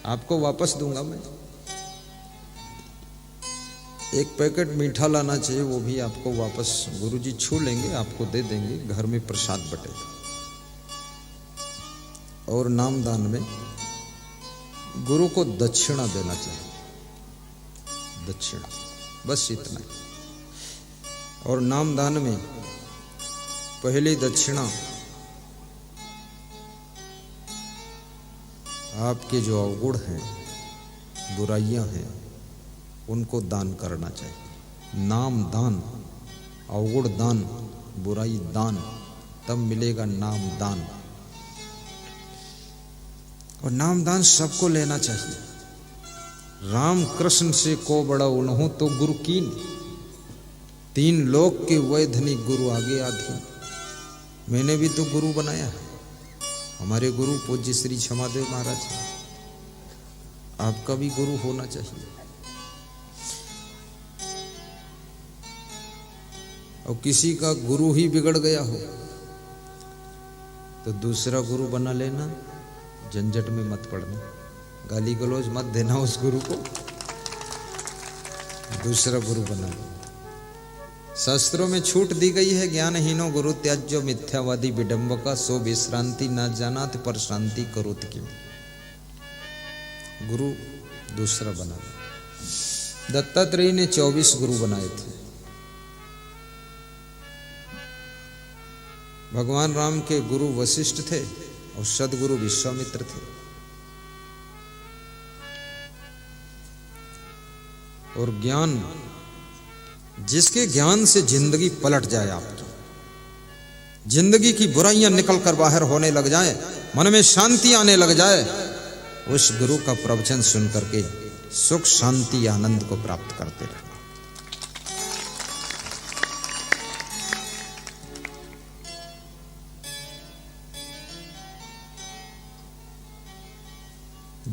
आपको वापस दूंगा मैं। एक पैकेट मीठा लाना चाहिए, वो भी आपको वापस गुरुजी छू लेंगे, आपको दे देंगे, घर में प्रसाद बटेगा। और नामदान में गुरु को दक्षिणा देना चाहिए, दक्षिणा, बस इतना ही। और नामदान में पहली दक्षिणा आपके जो अवगुण हैं, बुराइयां हैं, उनको दान करना चाहिए। नाम दान, अवगुण दान, बुराई दान, तब मिलेगा नाम दान। और नाम दान सबको लेना चाहिए। राम कृष्ण से को बड़ा उन्हों तो गुरु कीन, तीन लोक के वैधनी गुरु आगे आधी। मैंने भी तो गुरु बनाया है, हमारे गुरु पूज्य श्री क्षमादेव महाराज। आपका भी गुरु होना चाहिए। और किसी का गुरु ही बिगड़ गया हो तो दूसरा गुरु बना लेना, झंझट में मत पड़ना, गाली गलौज मत देना उस गुरु को, दूसरा गुरु बना लो। शास्त्रों में छूट दी गई है, ज्ञानहीनो गुरु त्याज्यो मिथ्यावादी विडंबका सो विश्रांति न जानात पर शांति करोत क्यों। गुरु दूसरा बना लो। दत्तात्रेय ने 24 गुरु बनाए थे। भगवान राम के गुरु वशिष्ठ थे और सदगुरु विश्वामित्र थे। और ज्ञान, जिसके ज्ञान से जिंदगी पलट जाए, आपकी जिंदगी की बुराइयां निकलकर बाहर होने लग जाए, मन में शांति आने लग जाए, उस गुरु का प्रवचन सुन करके सुख शांति आनंद को प्राप्त करते रहना।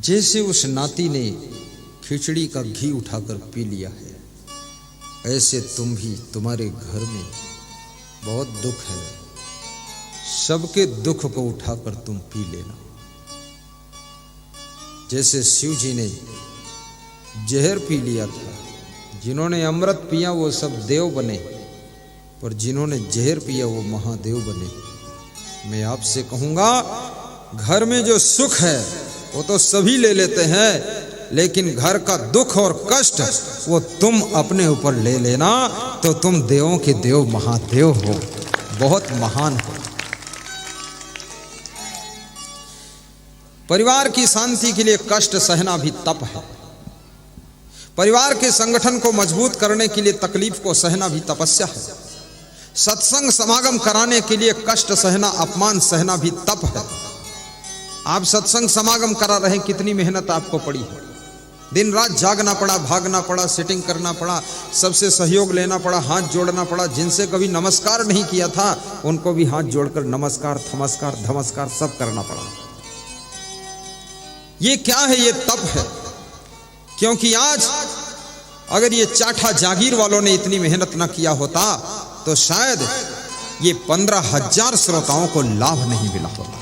जैसे उस नाती ने खिचड़ी का घी उठाकर पी लिया है, ऐसे तुम भी, तुम्हारे घर में बहुत दुख है, सबके दुख को उठाकर तुम पी लेना। जैसे शिव जी ने जहर पी लिया था, जिन्होंने अमृत पिया वो सब देव बने, पर जिन्होंने जहर पिया वो महादेव बने। मैं आपसे कहूंगा, घर में जो सुख है वो तो सभी ले लेते हैं, लेकिन घर का दुख और कष्ट वो तुम अपने ऊपर ले लेना, तो तुम देवों के देव महादेव हो, बहुत महान हो। परिवार की शांति के लिए कष्ट सहना भी तप है। परिवार के संगठन को मजबूत करने के लिए तकलीफ को सहना भी तपस्या है। सत्संग समागम कराने के लिए कष्ट सहना, अपमान सहना भी तप है। आप सत्संग समागम करा रहे, कितनी मेहनत आपको पड़ी है। दिन रात जागना पड़ा, भागना पड़ा, सिटिंग करना पड़ा, सबसे सहयोग लेना पड़ा, हाथ जोड़ना पड़ा। जिनसे कभी नमस्कार नहीं किया था उनको भी हाथ जोड़कर नमस्कार, थमस्कार, धमस्कार सब करना पड़ा। ये क्या है? ये तप है। क्योंकि आज अगर ये चाठा जागीर वालों ने इतनी मेहनत ना किया होता तो शायद ये 15,000 श्रोताओं को लाभ नहीं मिला होता।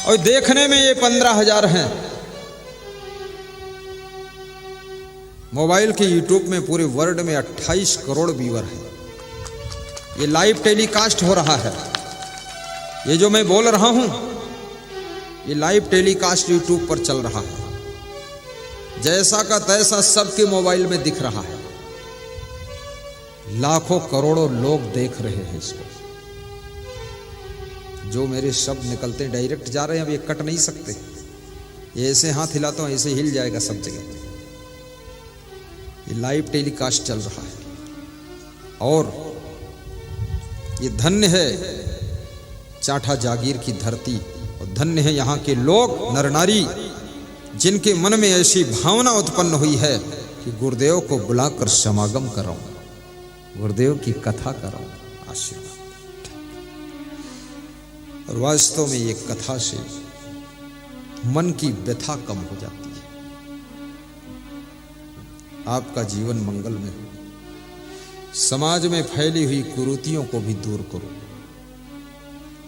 और देखने में ये 15,000 हैं। मोबाइल के यूट्यूब में पूरे वर्ल्ड में 28 करोड़ व्यूअर हैं। ये लाइव टेलीकास्ट हो रहा है। ये जो मैं बोल रहा हूं, ये लाइव टेलीकास्ट यूट्यूब पर चल रहा है। जैसा का तैसा सबके मोबाइल में दिख रहा है। लाखों करोड़ों लोग देख रहे हैं इसको। जो मेरे शब्द निकलते डायरेक्ट जा रहे हैं, अब ये कट नहीं सकते। ये ऐसे हाथ हिलाता हूं, ऐसे हिल जाएगा सब जगह। ये लाइव टेलीकास्ट चल रहा है। और ये धन्य है चाठा जागीर की धरती, और धन्य है यहाँ के लोग, नर नारी, जिनके मन में ऐसी भावना उत्पन्न हुई है कि गुरुदेव को बुलाकर समागम कराऊं, गुरुदेव की कथा कराऊं, आशीर्वाद। और वास्तव में ये कथा से मन की व्यथा कम हो जाती है। आपका जीवन मंगल में हो। समाज में फैली हुई कुरीतियों को भी दूर करो।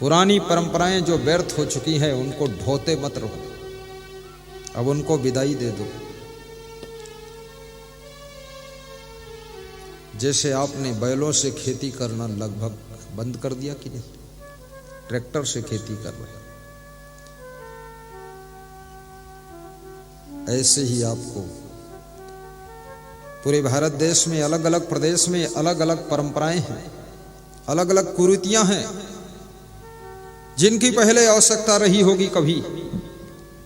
पुरानी परंपराएं जो व्यर्थ हो चुकी हैं उनको ढोते मत रहो, अब उनको विदाई दे दो। जैसे आपने बैलों से खेती करना लगभग बंद कर दिया कि नहीं, ट्रैक्टर से खेती कर रहे, ऐसे ही आपको पूरे भारत देश में अलग अलग प्रदेश में अलग अलग परंपराएं हैं, अलग अलग कुरीतियां हैं, जिनकी पहले आवश्यकता रही होगी कभी,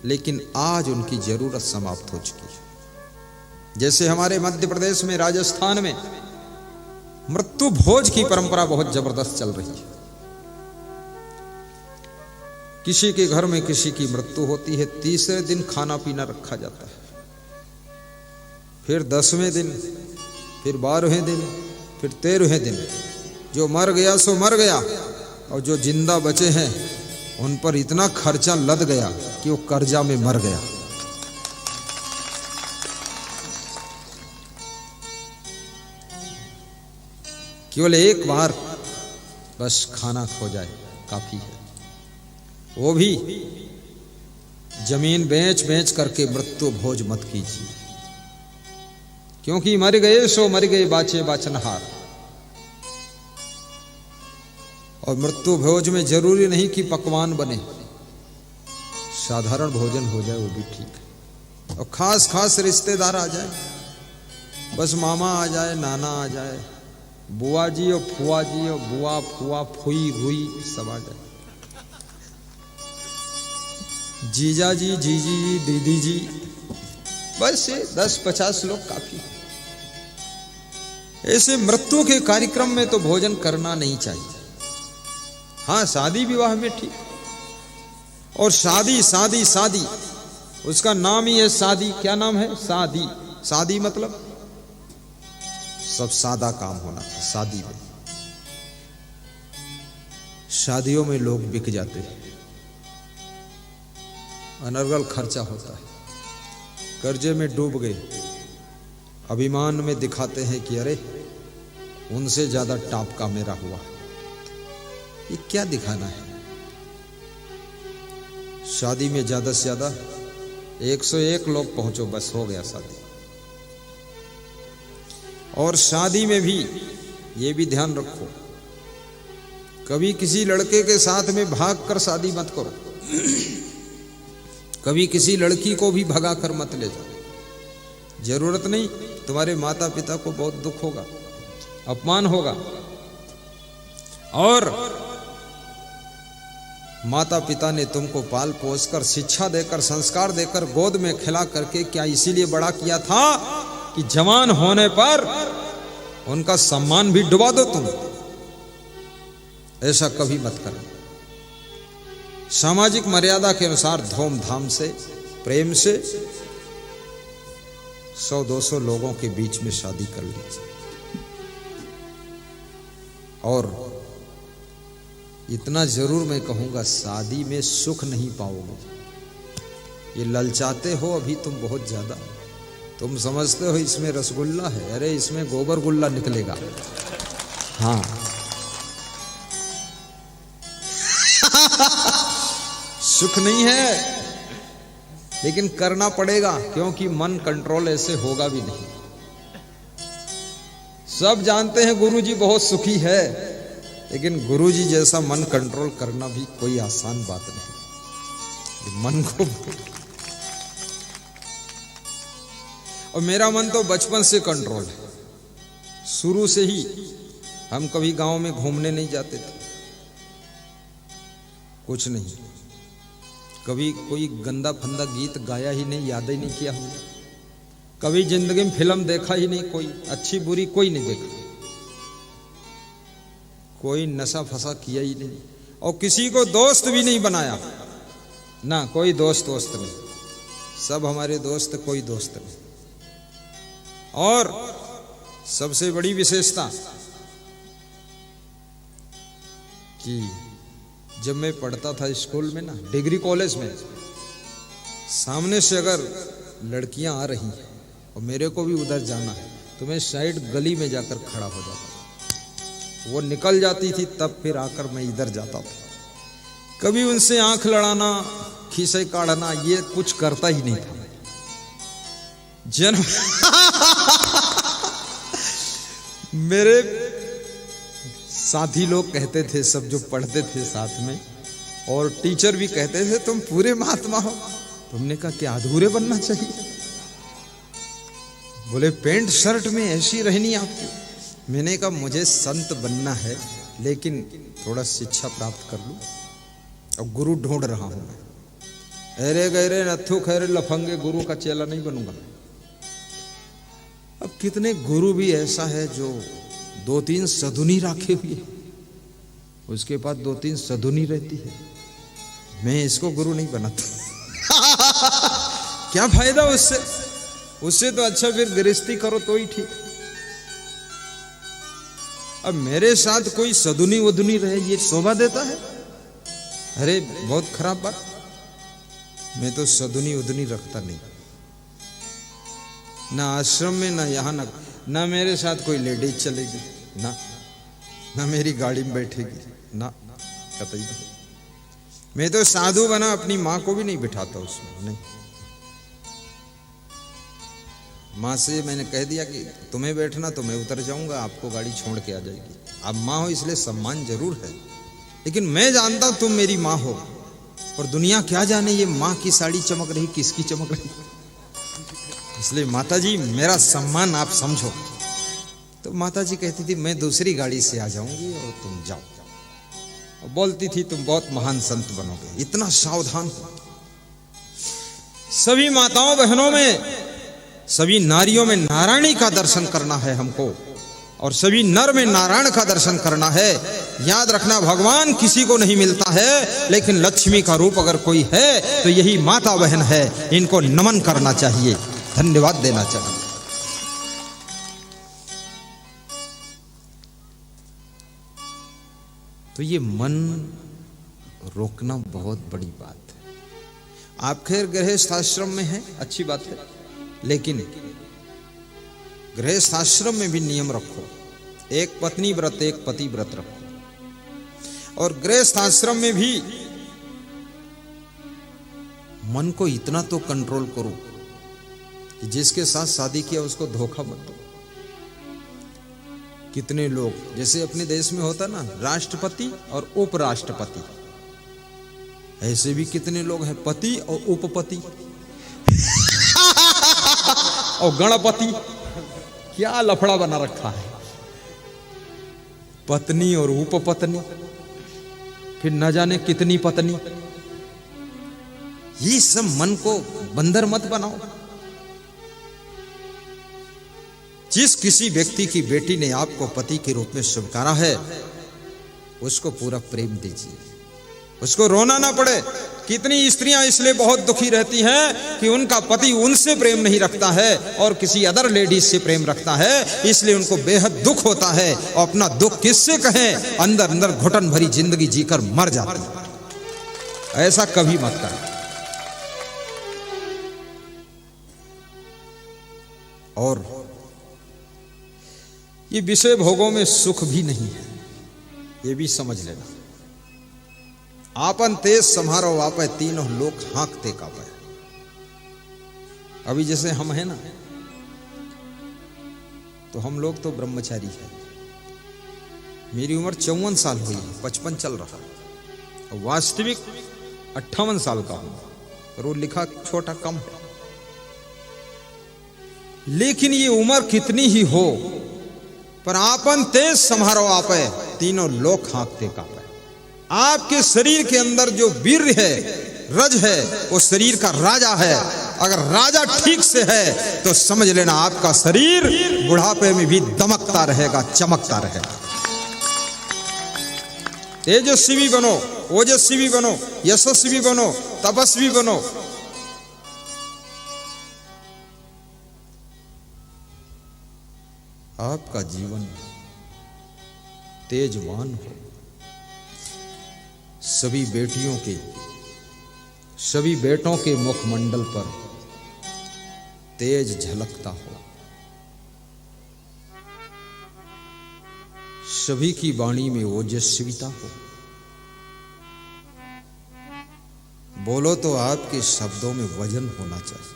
लेकिन आज उनकी जरूरत समाप्त हो चुकी है। जैसे हमारे मध्य प्रदेश में, राजस्थान में मृत्यु भोज की परंपरा बहुत जबरदस्त चल रही है। किसी के घर में किसी की मृत्यु होती है, तीसरे दिन खाना पीना रखा जाता है, फिर 10वें दिन, फिर 12वें दिन, फिर 13वें दिन। जो मर गया सो मर गया, और जो जिंदा बचे हैं उन पर इतना खर्चा लद गया कि वो कर्जा में मर गया। केवल एक बार बस खाना खो जाए काफी है, वो भी जमीन बेच बेच करके मृत्यु भोज मत कीजिए, क्योंकि मर गए सो मर गए, बाचे बाचनहार। और मृत्यु भोज में जरूरी नहीं कि पकवान बने, साधारण भोजन हो जाए वो भी ठीक है। और खास खास रिश्तेदार आ जाए, बस मामा आ जाए, नाना आ जाए, बुआ जी और फुआ जी और बुआ फुआ फुई हुई सब आ जाए, जीजा जी, जीजी जी, दीदी जी, बस ये 10-50 लोग काफी। ऐसे मृत्यु के कार्यक्रम में तो भोजन करना नहीं चाहिए। हाँ, शादी विवाह में ठीक, और शादी शादी शादी उसका नाम ही है शादी। क्या नाम है? शादी। शादी मतलब सब सादा काम होना था। शादी में, शादियों में लोग बिक जाते हैं, अनर्गल खर्चा होता है, कर्जे में डूब गए, अभिमान में दिखाते हैं कि अरे उनसे ज्यादा टॉप का मेरा हुआ। ये क्या दिखाना है? शादी में ज्यादा से ज्यादा 101 लोग पहुंचो, बस हो गया शादी। और शादी में भी ये भी ध्यान रखो, कभी किसी लड़के के साथ में भाग कर शादी मत करो, कभी किसी लड़की को भी भगा कर मत ले जाओ। जरूरत नहीं, तुम्हारे माता पिता को बहुत दुख होगा, अपमान होगा। और माता पिता ने तुमको पाल पोस कर, शिक्षा देकर, संस्कार देकर, गोद में खिला करके क्या इसीलिए बड़ा किया था कि जवान होने पर उनका सम्मान भी डुबा दो तुम? ऐसा कभी मत करो। सामाजिक मर्यादा के अनुसार धूमधाम से, प्रेम से 100-200 लोगों के बीच में शादी कर लीजिए। और इतना जरूर मैं कहूंगा, शादी में सुख नहीं पाओगे। ये ललचाते हो अभी तुम बहुत ज्यादा, तुम समझते हो इसमें रसगुल्ला है, अरे इसमें गोबर गुल्ला निकलेगा। हाँ सुख नहीं है, लेकिन करना पड़ेगा, क्योंकि मन कंट्रोल ऐसे होगा भी नहीं। सब जानते हैं गुरुजी बहुत सुखी है, लेकिन गुरुजी जैसा मन कंट्रोल करना भी कोई आसान बात नहीं। मन को, और मेरा मन तो बचपन से कंट्रोल है, शुरू से ही। हम कभी गांव में घूमने नहीं जाते थे, कुछ नहीं, कभी कोई गंदा फंदा गीत गाया ही नहीं, याद ही नहीं किया हमने, कभी जिंदगी में फिल्म देखा ही नहीं, कोई अच्छी बुरी कोई नहीं देखा, कोई नशा फसा किया ही नहीं, और किसी को दोस्त भी नहीं बनाया ना, कोई दोस्त नहीं, सब हमारे दोस्त, कोई दोस्त नहीं। और सबसे बड़ी विशेषता कि जब मैं पढ़ता था स्कूल में ना, डिग्री कॉलेज में, सामने से अगर लड़कियां आ रही हैं और मेरे को भी उधर जाना है, तो मैं साइड गली में जाकर खड़ा हो जाता था। वो निकल जाती थी, तब फिर आकर मैं इधर जाता था। कभी उनसे आंख लड़ाना, खीसे काढ़ना, ये कुछ करता ही नहीं था। जन्म मेरे साथी लोग कहते थे, सब जो पढ़ते थे साथ में, और टीचर भी कहते थे तुम पूरे महात्मा हो। तुमने कहा क्या अधूरे बनना चाहिए? बोले पेंट शर्ट में ऐसी रहनी आपकी। मैंने कहा मुझे संत बनना है, लेकिन थोड़ा शिक्षा प्राप्त कर लूं, और गुरु ढूंढ रहा हूं मैं। अरे गहरे नथु खैरे लफंगे, गुरु का चेला नहीं बनूंगा। अब कितने गुरु भी ऐसा है जो 2-3 सधुनी राखे हुए, उसके पास 2-3 सधुनी रहती है। मैं इसको गुरु नहीं बनाता। क्या फायदा उससे? उससे तो अच्छा फिर गृहस्थी करो तो ही ठीक। अब मेरे साथ कोई सधुनी वधुनी रहे, ये शोभा देता है? अरे बहुत खराब बात। मैं तो सधुनी वधुनी रखता नहीं, ना आश्रम में, ना यहाँ, ना मेरे साथ कोई लेडीज चलेगी, ना मेरी गाड़ी में बैठेगी, ना कतई नहीं। मैं तो साधु बना, अपनी माँ को भी नहीं बिठाता उसमें, नहीं। माँ से मैंने कह दिया कि तुम्हें बैठना तो मैं उतर जाऊंगा, आपको गाड़ी छोड़ के आ जाएगी। आप माँ हो इसलिए सम्मान जरूर है, लेकिन मैं जानता हूं तुम मेरी माँ हो, और दुनिया क्या जाने ये माँ की साड़ी चमक रही किसकी चमक रही। इसलिए माता जी मेरा सम्मान आप समझो। तो माता जी कहती थी मैं दूसरी गाड़ी से आ जाऊंगी और तुम जाओ, और बोलती थी तुम बहुत महान संत बनोगे। इतना सावधान। सभी माताओं बहनों में, सभी नारियों में नारायणी का दर्शन करना है हमको, और सभी नर में नारायण का दर्शन करना है। याद रखना, भगवान किसी को नहीं मिलता है, लेकिन लक्ष्मी का रूप अगर कोई है तो यही माता बहन है। इनको नमन करना चाहिए, धन्यवाद देना चाहिए। तो ये मन रोकना बहुत बड़ी बात है। आप खैर गृहस्थ आश्रम में हैं, अच्छी बात है, लेकिन गृहस्थ आश्रम में भी नियम रखो। एक पत्नी व्रत, एक पति व्रत रखो। और गृहस्थ आश्रम में भी मन को इतना तो कंट्रोल करो कि जिसके साथ शादी किया उसको धोखा मत दो। कितने लोग, जैसे अपने देश में होता ना राष्ट्रपति और उपराष्ट्रपति, ऐसे भी कितने लोग हैं, पति और उपपति और गणपति। क्या लफड़ा बना रखा है, पत्नी और उपपत्नी, फिर न जाने कितनी पत्नी। ये सब मन को बंदर मत बनाओ। जिस किसी व्यक्ति की बेटी ने आपको पति के रूप में स्वीकारा है, उसको पूरा प्रेम दीजिए, उसको रोना ना पड़े। कितनी स्त्रियां इसलिए बहुत दुखी रहती हैं कि उनका पति उनसे प्रेम नहीं रखता है और किसी अदर लेडीज से प्रेम रखता है, इसलिए उनको बेहद दुख होता है। और अपना दुख किससे कहें, अंदर अंदर घुटन भरी जिंदगी जीकर मर जाते हैं। ऐसा कभी मत करें। और ये विषय भोगों में सुख भी नहीं है, ये भी समझ लेना। आपन तेज सम्हारो वापे, तीनों लोक हाँकते कापे। अभी जैसे हम हैं ना, तो हम लोग तो ब्रह्मचारी हैं। मेरी उम्र 54 साल हुई है, 55 चल रहा है, और वास्तविक 58 साल का हूं, और वो लिखा छोटा कम है। लेकिन ये उम्र कितनी ही हो, पर आपन तेज सम्हारो आपे, तीनों लोक हाँकते कापे। आपके शरीर के अंदर जो वीर है, रज है, वो शरीर का राजा है। अगर राजा ठीक से है तो समझ लेना आपका शरीर बुढ़ापे में भी दमकता रहेगा, चमकता रहेगा। तेजस्वी बनो, ओजस्वी बनो, यशस्वी बनो, तपस्वी बनो। आपका जीवन तेजवान हो, सभी बेटियों के, सभी बेटों के मुखमंडल पर तेज झलकता हो, सभी की वाणी में ओजस्विता हो, बोलो तो आपके शब्दों में वजन होना चाहिए,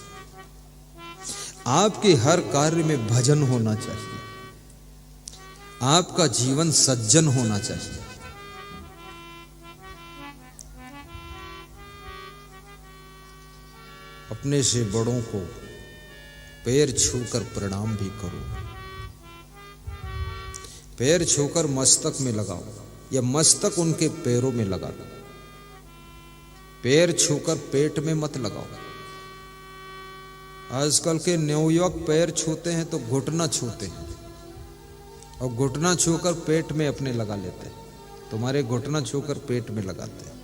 आपके हर कार्य में भजन होना चाहिए, आपका जीवन सज्जन होना चाहिए। अपने से बड़ों को पैर छूकर प्रणाम भी करो, पैर छूकर मस्तक में लगाओ या मस्तक उनके पैरों में लगा दो। पैर छूकर पेट में मत लगाओ। आजकल के नवयुवक पैर छूते हैं तो घुटना छूते हैं और घुटना छूकर पेट में अपने लगा लेते हैं। तुम्हारे घुटना छूकर पेट में लगाते हैं।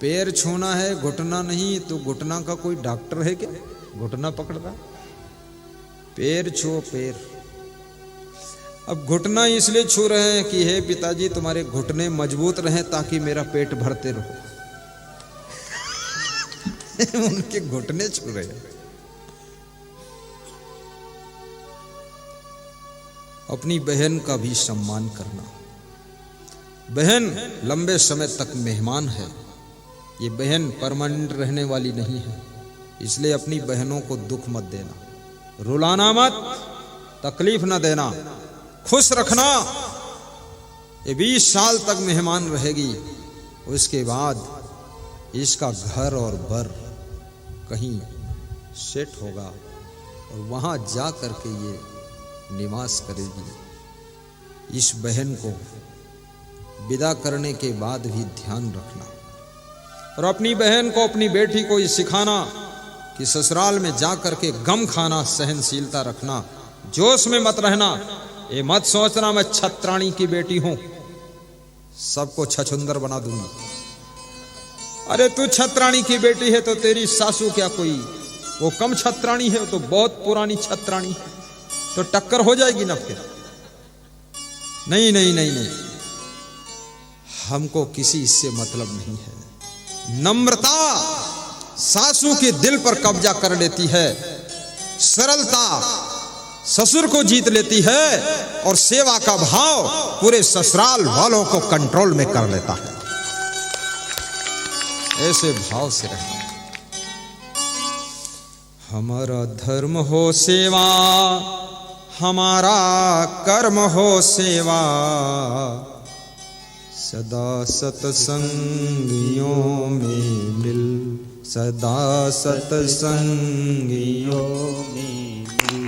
पैर छूना है, घुटना नहीं, तो घुटना का कोई डॉक्टर है क्या घुटना पकड़ रहा? पैर छुओ, पैर। अब घुटना इसलिए छू रहे हैं कि हे पिताजी तुम्हारे घुटने मजबूत रहें ताकि मेरा पेट भरते रहो। उनके घुटने छू रहे हैं। अपनी बहन का भी सम्मान करना। बहन लंबे समय तक मेहमान है, ये बहन परमानेंट रहने वाली नहीं है, इसलिए अपनी बहनों को दुख मत देना, रुलाना मत, तकलीफ न देना, खुश रखना। ये 20 साल तक मेहमान रहेगी, उसके बाद इसका घर और बर कहीं सेट होगा और वहां जा करके ये निवास करेगी। इस बहन को विदा करने के बाद भी ध्यान रखना और अपनी बहन को, अपनी बेटी को ये सिखाना कि ससुराल में जा करके गम खाना, सहनशीलता रखना, जोश में मत रहना। ये मत सोचना मैं छत्राणी की बेटी हूं, सबको छछुंदर बना दूंगी। अरे तू छत्राणी की बेटी है तो तेरी सासू क्या कोई वो कम छत्राणी है? तो बहुत पुरानी छत्राणी है, तो टक्कर हो जाएगी ना फिर। नहीं नहीं नहीं नहीं, हमको किसी इससे मतलब नहीं है। नम्रता सासू के दिल पर कब्जा कर लेती है, सरलता ससुर को जीत लेती है और सेवा का भाव पूरे ससुराल वालों को कंट्रोल में कर लेता है। ऐसे भाव से रहना। हमारा धर्म हो सेवा, हमारा कर्म हो सेवा, सदा सत्संगियों में मिल, सदा सत्संगियों में मिल,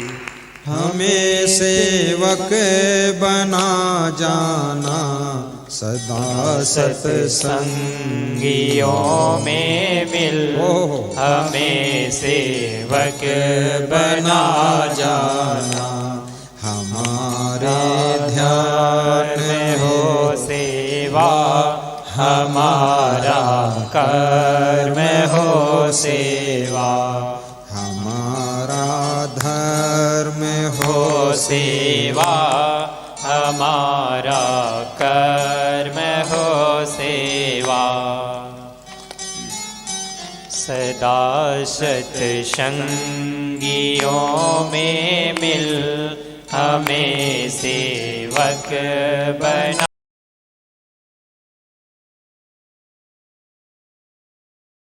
हमें सेवक बना जाना, सदा सत्संगियों में मिल, हमें सेवक बना जाना। हमारे ध्यान में हो सेवा, हमारा कर्म हो सेवा, हमारा धर्म हो सेवा, हमारा कर्म हो सेवा। सदा सत्संगियों में मिल, हमें सेवक बना